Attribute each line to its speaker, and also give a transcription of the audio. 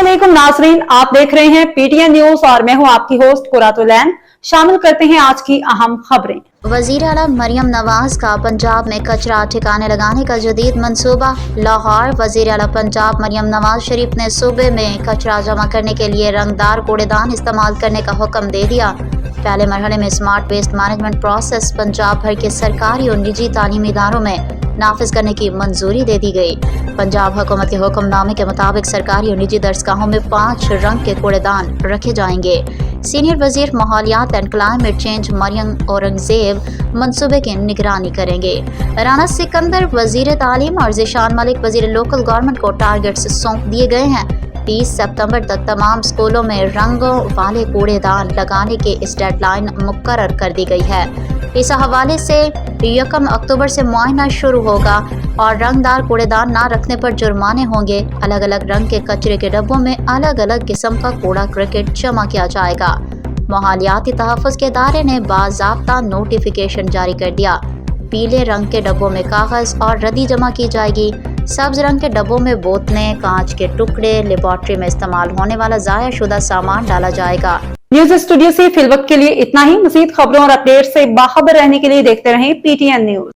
Speaker 1: अस्सलामुअलैकुम नाजरीन, आप देख रहे हैं पीटीएन न्यूज और मैं हूं आपकी होस्ट कुरातुलैन। शामिल करते हैं आज की अहम खबरें।
Speaker 2: वजीर आला मरियम नवाज का पंजाब में कचरा ठिकाने लगाने का जदीद मंसूबा। लाहौर। वजीर आला पंजाब मरियम नवाज शरीफ ने सूबे में कचरा जमा करने के लिए रंगदार कूड़ेदान इस्तेमाल करने का हुक्म दे दिया। पहले मरहले में smart waste management process Punjab भर के सरकारी और निजी तालीमी इदारों में नाफिज करने की मंजूरी दे दी गई। पंजाब हुकूमत के हुक्मनामे के मुताबिक सरकारी और निजी दरसगाहों में 5 रंग के कूड़ेदान रखे जाएंगे। सीनियर वजीर माहौलियात and climate change Maryam Aurangzeb मंसूबे की निगरानी करेंगे। राना सिकंदर वजीर तालीम और ज़ीशान मलिक वजीर लोकल गवर्नमेंट को टारगेट्स सौंप दिए गए हैं। 30 सितंबर तक तमाम स्कूलों में रंगों वाले कूड़ेदान लगाने के इस डेडलाइन मुकर्रर कर दी गई है। इस हवाले से 1 अक्टूबर से मुआयना शुरू होगा और रंगदार कूड़ेदान ना रखने पर जुर्माने होंगे। अलग अलग रंग के कचरे के डब्बों में अलग अलग किस्म का कूड़ा करकट जमा किया जाएगा। माहौलियाती तहफ़्फ़ुज़ के इदारे ने बाज़ाब्ता नोटिफिकेशन जारी कर दिया। पीले रंग के डब्बों में कागज़ और रद्दी जमा की जाएगी। सब्ज रंग के डब्बों में बोतलें, कांच के टुकड़े, लेबॉर्ट्री में इस्तेमाल होने वाला ज़ाया शुदा सामान डाला जाएगा।
Speaker 1: न्यूज स्टूडियो से फिलवक्त के लिए इतना ही। मज़ीद खबरों और अपडेट से बाखबर रहने के लिए देखते रहें पीटीएन न्यूज।